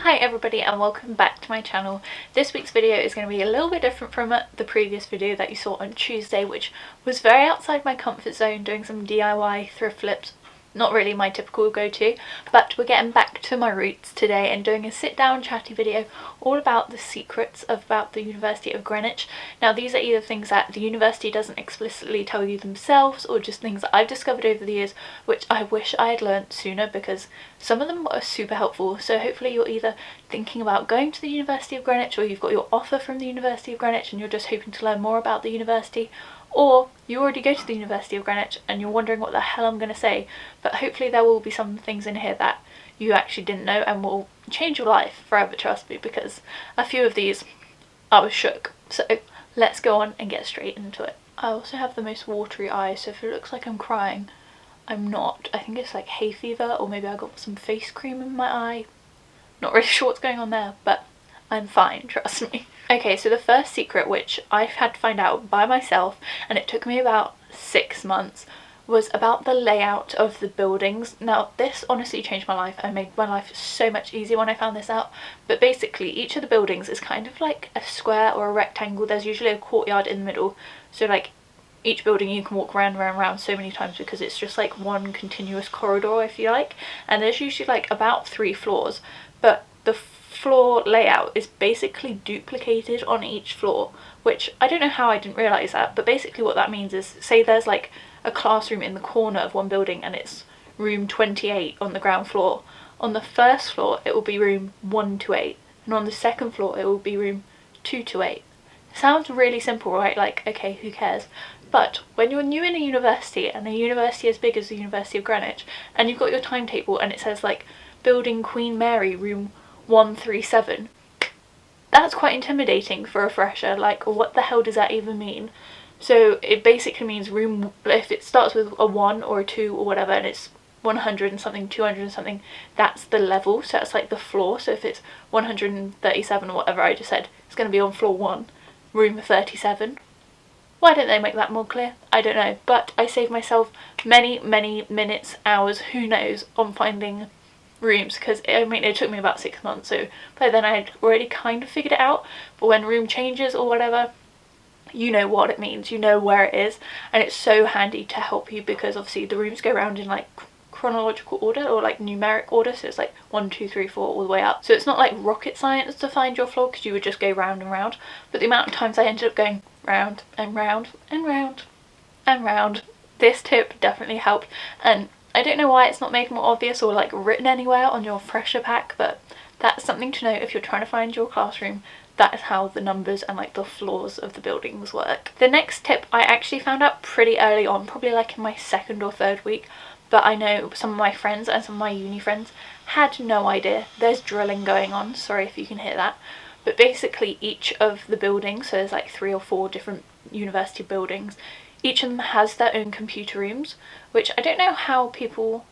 Hi everybody and welcome back to my channel. This week's video is going to be a little bit different from the previous video that you saw on Tuesday, which was very outside my comfort zone, doing some DIY thrift flips. Not really my typical go-to, but we're getting back to my roots today and doing a sit-down chatty video all about the secrets about the University of Greenwich. Now these are either things that the university doesn't explicitly tell you themselves, or just things that I've discovered over the years which I wish I had learnt sooner, because some of them are super helpful. So hopefully you're either thinking about going to the University of Greenwich, or you've got your offer from the University of Greenwich and you're just hoping to learn more about the university, or you already go to the University of Greenwich and you're wondering what the hell I'm going to say. But hopefully there will be some things in here that you actually didn't know and will change your life forever, trust me, because a few of these I was shook. So let's go on and get straight into it. I also have the most watery eyes, so if it looks like I'm crying, I'm not. I think it's like hay fever, or maybe I got some face cream in my eye. Not really sure what's going on there, but I'm fine, trust me. Okay, so the first secret, which I've had to find out by myself, and it took me about 6 months, was about the layout of the buildings. Now this honestly changed my life and made my life so much easier when I found this out. But basically each of the buildings is kind of like a square or a rectangle. There's usually a courtyard in the middle, so like each building you can walk round so many times because it's just like one continuous corridor, if you like, and there's usually like about 3 floors, but the floor layout is basically duplicated on each floor, which I don't know how I didn't realise that, but basically what that means is, say there's like a classroom in the corner of one building and it's room 28 on the ground floor. On the first floor it will be room 128, and on the second floor it will be room 228. Sounds really simple, right? Like, okay, who cares? But when you're new in a university, and a university as big as the University of Greenwich, and you've got your timetable and it says like building Queen Mary room 137, that's quite intimidating for a fresher. Like, what the hell does that even mean? So it basically means room, if it starts with a 1 or a 2 or whatever and it's 100 and something, 200 and something, that's the level, so that's like the floor. So if it's 137 or whatever I just said, it's going to be on floor 1, room 37. Why don't they make that more clear? I don't know, but I saved myself many minutes, hours, who knows, on finding rooms, because I mean it took me about 6 months, so by then I had already kind of figured it out. But when room changes or whatever, you know what it means, you know where it is, and it's so handy to help you, because obviously the rooms go around in like chronological order or like numeric order, so it's like 1, 2, 3, 4 all the way up. So it's not like rocket science to find your floor, because you would just go round and round, but the amount of times I ended up going round and round and round and round, this tip definitely helped. And I don't know why it's not made more obvious or like written anywhere on your fresher pack, but that's something to know if you're trying to find your classroom. That is how the numbers and like the floors of the buildings work. The next tip I actually found out pretty early on, probably like in my 2nd or 3rd week, but I know some of my friends and some of my uni friends had no idea. There's drilling going on, sorry if you can hear that, but basically each of the buildings, so there's like 3 or 4 different university buildings, each of them has their own computer rooms, which I don't know how people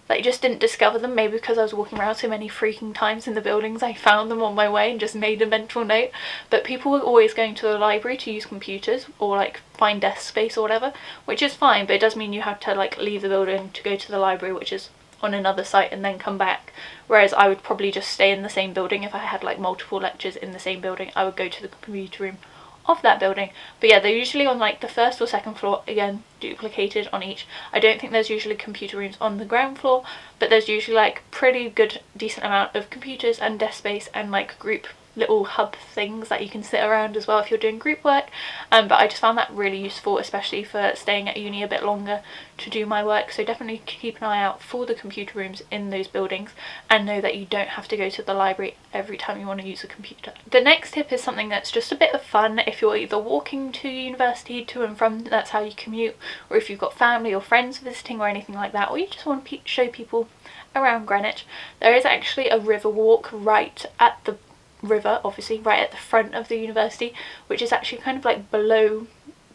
like just didn't discover them. Maybe because I was walking around so many freaking times in the buildings, I found them on my way and just made a mental note. But people were always going to the library to use computers or like find desk space or whatever, which is fine, but it does mean you have to like leave the building to go to the library, which is on another site, and then come back. Whereas I would probably just stay in the same building. If I had like multiple lectures in the same building, I would go to the computer room of that building. But yeah, they're usually on like the 1st or 2nd floor, again duplicated on each. I don't think there's usually computer rooms on the ground floor, but there's usually like pretty good decent amount of computers and desk space and like group little hub things that you can sit around as well if you're doing group work. But I just found that really useful, especially for staying at uni a bit longer to do my work. So definitely keep an eye out for the computer rooms in those buildings, and know that you don't have to go to the library every time you want to use a computer. The next tip is something that's just a bit of fun if you're either walking to university, to and from, that's how you commute, or if you've got family or friends visiting or anything like that, or you just want to show people around Greenwich. There is actually a Riverwalk right at the river, obviously right at the front of the university, which is actually kind of like below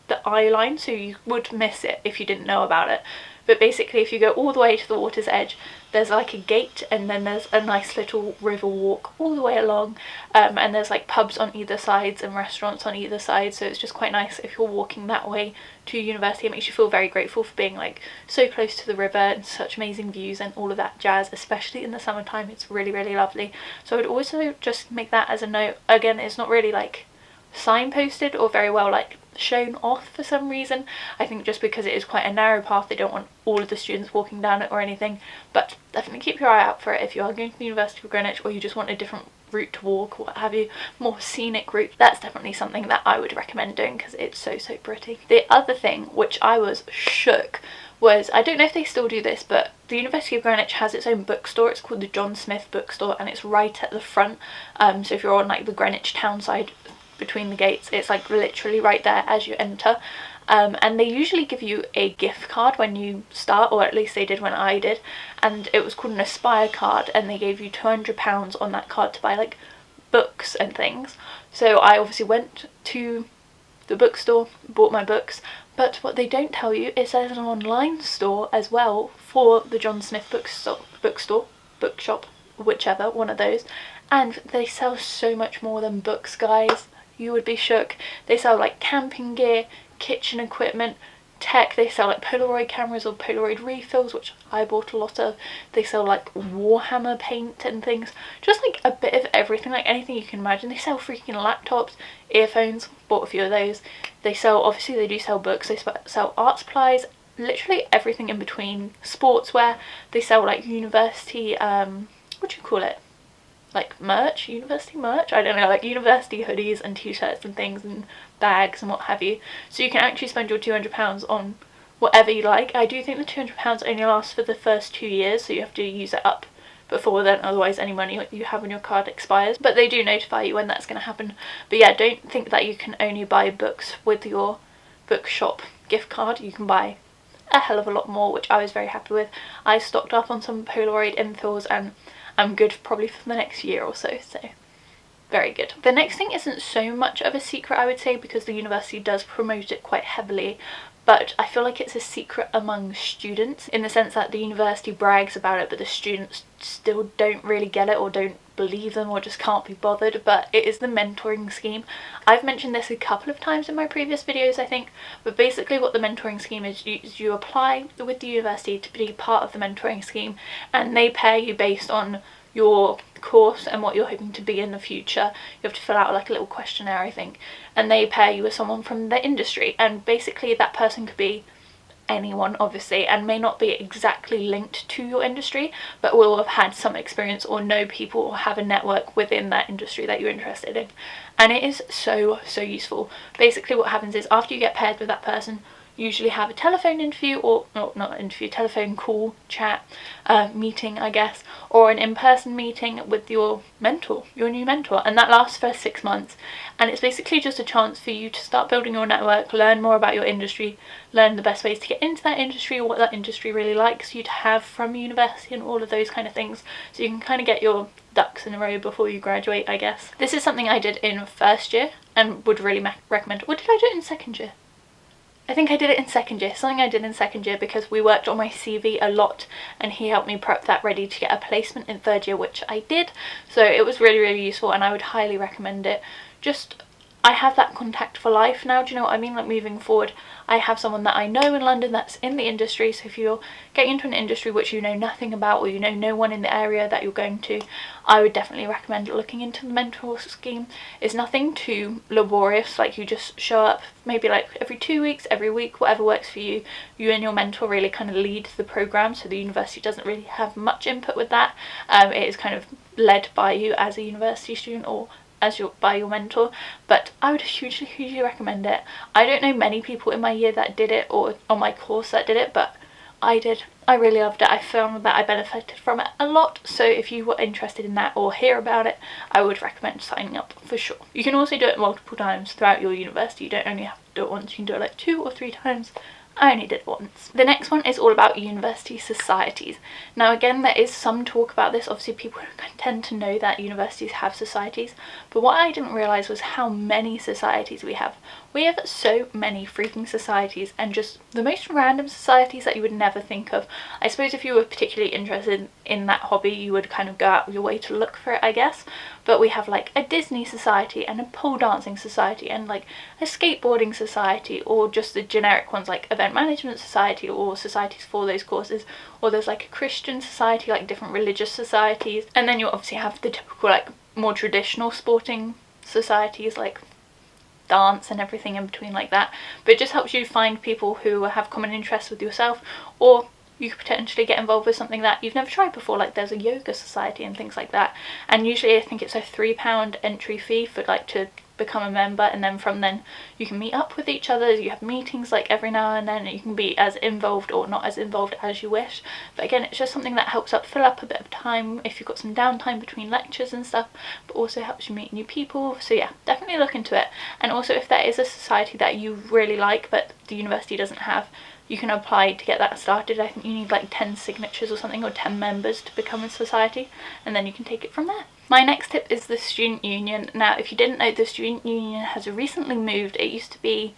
the eye line, so you would miss it if you didn't know about it. but basically if you go all the way to the water's edge, there's like a gate, and then there's a nice little river walk all the way along, and there's like pubs on either sides and restaurants on either side, so it's just quite nice if you're walking that way to university. It makes you feel very grateful for being like so close to the river and such amazing views and all of that jazz, especially in the summertime. It's really, really lovely. So I would also just make that as a note. Again, it's not really like signposted or very well like shown off for some reason. I think just because it is quite a narrow path, they don't want all of the students walking down it or anything, but definitely keep your eye out for it if you are going to the University of Greenwich, or you just want a different route to walk or what have you, more scenic route. That's definitely something that I would recommend doing because it's so pretty. The other thing which I was shook was, I don't know if they still do this, but the University of Greenwich has its own bookstore. It's called the John Smith Bookstore, and it's right at the front, so if you're on like the Greenwich town side between the gates, it's like literally right there as you enter, and they usually give you a gift card when you start, or at least they did when I did, and it was called an Aspire card, and they gave you £200 on that card to buy like books and things. So I obviously went to the bookstore, bought my books, but what they don't tell you is there's an online store as well for the John Smith bookshop, whichever one of those, and they sell so much more than books, guys. You would be shook. They sell like camping gear, kitchen equipment, tech. They sell like Polaroid cameras or Polaroid refills, which I bought a lot of. They sell like Warhammer paint and things, just like a bit of everything, like anything you can imagine. They sell freaking laptops, earphones, bought a few of those. They sell, obviously they do sell books, they sell art supplies, literally everything in between, sportswear. They sell like university, what do you call it? Like merch, university merch, I don't know, like university hoodies and t-shirts and things and bags and what have you. So you can actually spend your £200 on whatever you like. I do think the £200 only lasts for the first 2 years, so you have to use it up before then, otherwise any money you have on your card expires, but they do notify you when that's going to happen. But yeah, don't think that you can only buy books with your bookshop gift card. You can buy a hell of a lot more, which I was very happy with. I stocked up on some Polaroid infills and I'm good probably for the next year or so, so very good. The next thing isn't so much of a secret, I would say, because the university does promote it quite heavily, but I feel like it's a secret among students in the sense that the university brags about it, but the students still don't really get it or don't believe them or just can't be bothered. But it is the mentoring scheme. I've mentioned this a couple of times in my previous videos, I think, but basically what the mentoring scheme is, you apply with the university to be part of the mentoring scheme, and they pair you based on your course and what you're hoping to be in the future. You have to fill out like a little questionnaire, I think, and they pair you with someone from the industry, and basically that person could be anyone obviously, and may not be exactly linked to your industry, but will have had some experience or know people or have a network within that industry that you're interested in. And it is so useful. Basically what happens is, after you get paired with that person, you usually have a telephone interview, or not interview, telephone call, chat, meeting I guess, or an in-person meeting with your mentor, your new mentor, and that lasts for 6 months. And it's basically just a chance for you to start building your network, learn more about your industry, learn the best ways to get into that industry, what that industry really likes you to have from university and all of those kind of things, so you can kind of get your ducks in a row before you graduate, I guess. This is something I did in first year and would really recommend. Or did I do it in second year? I think I did it in second year, something I did in second year, because we worked on my CV a lot and he helped me prep that ready to get a placement in third year, which I did. So it was really useful and I would highly recommend it. Just, I have that contact for life now, do you know what I mean? Like moving forward, I have someone that I know in London that's in the industry, so if you're getting into an industry which you know nothing about, or you know no one in the area that you're going to, I would definitely recommend looking into the mentor scheme. It's nothing too laborious, like you just show up maybe like every 2 weeks, every week, whatever works for you. You and your mentor really kind of lead the program, so the university doesn't really have much input with that. It is kind of led by you as a university student, or by your mentor, but I would hugely recommend it. I don't know many people in my year that did it, or on my course that did it, but I did. I really loved it. I found that I benefited from it a lot, so if you were interested in that or hear about it, I would recommend signing up for sure. You can also do it multiple times throughout your university. You don't only have to do it once, you can do it like 2 or 3 times. I only did it once. The next one is all about university societies. Now again, there is some talk about this. Obviously people tend to know that universities have societies, but what I didn't realise was how many societies we have. We have so many freaking societies, and just the most random societies that you would never think of. I suppose if you were particularly interested in that hobby, you would kind of go out of your way to look for it, I guess. But we have like a Disney society and a pole dancing society and like a skateboarding society, or just the generic ones like event management society or societies for those courses, or there's like a Christian society, like different religious societies. And then you obviously have the typical like more traditional sporting societies like dance and everything in between like that. But it just helps you find people who have common interests with yourself, or you could potentially get involved with something that you've never tried before, like there's a yoga society and things like that. And usually I think it's a £3 entry fee for like to become a member, and then from then you can meet up with each other. You have meetings like every now and then, and you can be as involved or not as involved as you wish. But again, it's just something that helps fill up a bit of time if you've got some downtime between lectures and stuff, but also helps you meet new people. So yeah, definitely look into it. And also if there is a society that you really like but the university doesn't have, you can apply to get that started. I think you need like 10 signatures or something, or 10 members to become a society, and then you can take it from there. My next tip is the student union. Now if you didn't know, the student union has recently moved. It used to be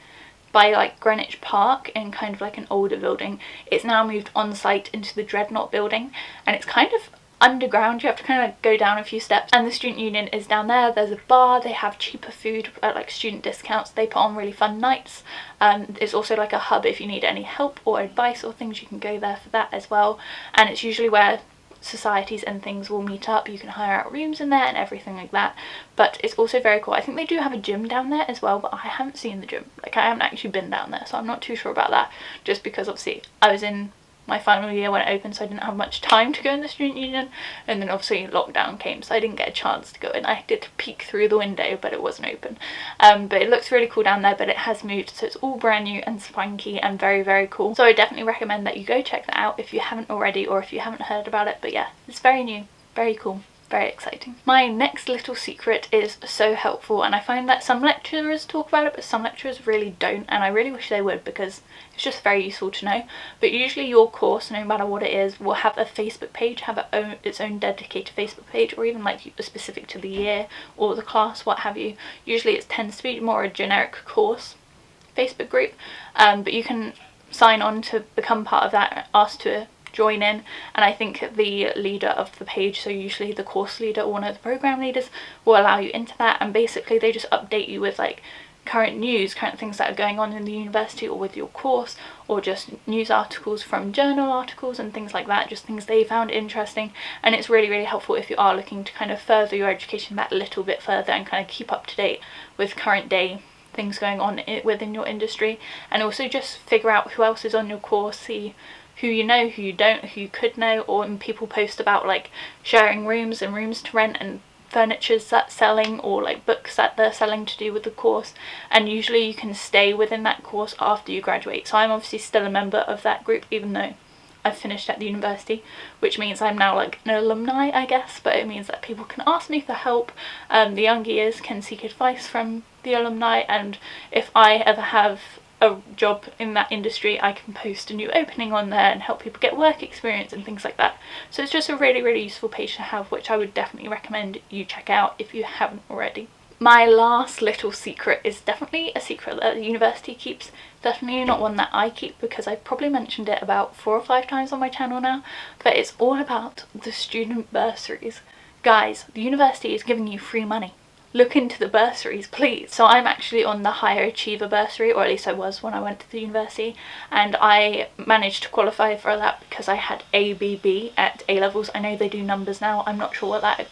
by like Greenwich Park in kind of like an older building. It's now moved on site into the Dreadnought building, and it's kind of underground. You have to kind of go down a few steps, and the student union is down there. There's a bar, they have cheaper food at like student discounts, they put on really fun nights. It's also like a hub if you need any help or advice or things, you can go there for that as well. And it's usually where societies and things will meet up. You can hire out rooms in there and everything like that. But it's also very cool. I think they do have a gym down there as well, but I haven't seen the gym. Like I haven't actually been down there, so I'm not too sure about that, just because obviously I was in my final year when it opened, so I didn't have much time to go in the student union, and then obviously lockdown came, so I didn't get a chance to go in. I did peek through the window, but it wasn't open. But it looks really cool down there, but it has moved, so it's all brand new and spanky and very, very cool. So I definitely recommend that you go check that out if you haven't already, or if you haven't heard about it. But yeah, it's very new, very cool, very exciting. My next little secret is so helpful, and I find that some lecturers talk about it but some lecturers really don't, and I really wish they would, because it's just very useful to know. But usually your course, no matter what it is, will have a Facebook page, have its own dedicated Facebook page, or even like specific to the year or the class, what have you. Usually it tends to be more a generic course Facebook group, but you can sign on to become part of that, ask to join in, and I think the leader of the page, so usually the course leader or one of the program leaders, will allow you into that, and basically they just update you with like current news, current things that are going on in the university or with your course, or just news articles from journal articles and things like that, just things they found interesting. And it's really, really helpful if you are looking to kind of further your education that little bit further and kind of keep up to date with current day things going on within your industry, and also just figure out who else is on your course, see who you know, who you don't, who you could know. Or when people post about like sharing rooms and rooms to rent and furniture's that's selling, or like books that they're selling to do with the course, and usually you can stay within that course after you graduate. So I'm obviously still a member of that group even though I've finished at the university, which means I'm now like an alumni, I guess, but it means that people can ask me for help. The younger years can seek advice from the alumni, and if I ever have a job in that industry, I can post a new opening on there and help people get work experience and things like that. So it's just a really, really useful page to have, which I would definitely recommend you check out if you haven't already. My last little secret is definitely a secret that the university keeps, definitely not one that I keep, because I've probably mentioned it about 4 or 5 times on my channel now, but it's all about the student bursaries. Guys, the university is giving you free money. Look into the bursaries, please. So I'm actually on the higher achiever bursary, or at least I was when I went to the university, and I managed to qualify for that because I had ABB at A levels. I know they do numbers now, I'm not sure what that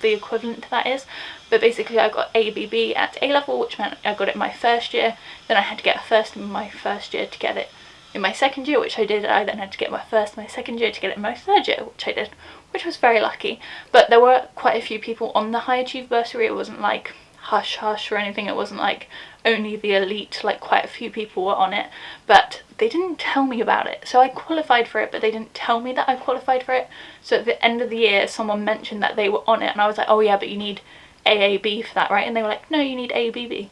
the equivalent to that is, but basically I got ABB at A level, which meant I got it in my first year. Then I had to get a first in my first year to get it in my second year, which I did. I then had to get my first in my second year to get it in my third year, which I did, which was very lucky. But there were quite a few people on the high achieve bursary. It wasn't like hush hush or anything, it wasn't like only the elite, like quite a few people were on it, but they didn't tell me about it. So I qualified for it, but they didn't tell me that I qualified for it. So at the end of the year someone mentioned that they were on it, and I was like, oh yeah, but you need AAB for that, right? And they were like, no, you need ABB,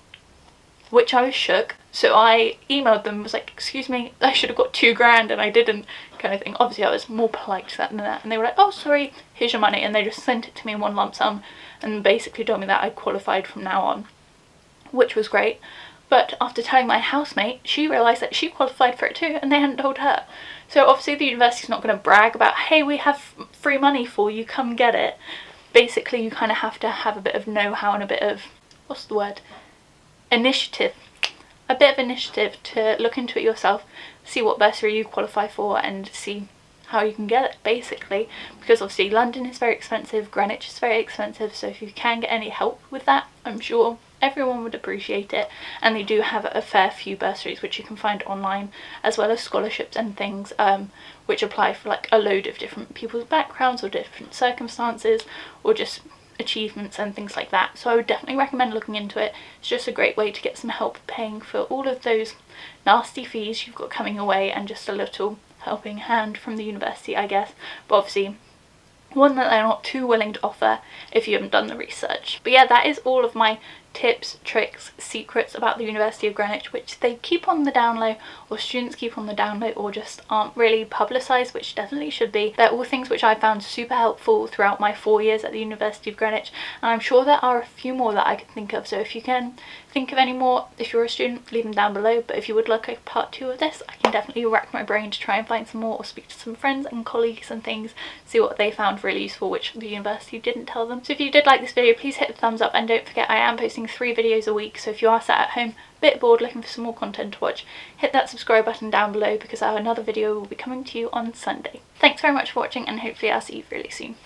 which I was shook. So I emailed them, was like, excuse me, I should have got £2,000 and I didn't, kind of thing. Obviously I was more polite to that than that, and they were like, oh sorry, here's your money, and they just sent it to me in one lump sum and basically told me that I qualified from now on, which was great. But after telling my housemate, she realised that she qualified for it too and they hadn't told her. So obviously the university's not going to brag about, hey, we have free money for you, come get it. Basically you kind of have to have a bit of know-how and a bit of, what's the word, initiative. A bit of initiative to look into it yourself, see what bursary you qualify for and see how you can get it, basically. Because obviously London is very expensive, Greenwich is very expensive, so if you can get any help with that, I'm sure everyone would appreciate it. And they do have a fair few bursaries which you can find online, as well as scholarships and things which apply for like a load of different people's backgrounds or different circumstances or just achievements and things like that. So I would definitely recommend looking into it. It's just a great way to get some help paying for all of those nasty fees you've got coming away, and just a little helping hand from the university, I guess, but obviously one that they're not too willing to offer if you haven't done the research. But yeah, that is all of my tips, tricks, secrets about the University of Greenwich, which they keep on the down low, or students keep on the down low, or just aren't really publicised, which definitely should be. They're all things which I found super helpful throughout my 4 years at the University of Greenwich, and I'm sure there are a few more that I could think of. So if you can think of any more, if you're a student, leave them down below. But if you would like a part 2 of this, I can definitely rack my brain to try and find some more, or speak to some friends and colleagues and things, see what they found really useful, which the university didn't tell them. So if you did like this video, please hit the thumbs up, and don't forget I am posting 3 videos a week, so if you are sat at home a bit bored looking for some more content to watch, hit that subscribe button down below, because another video will be coming to you on Sunday. Thanks very much for watching, and hopefully I'll see you really soon.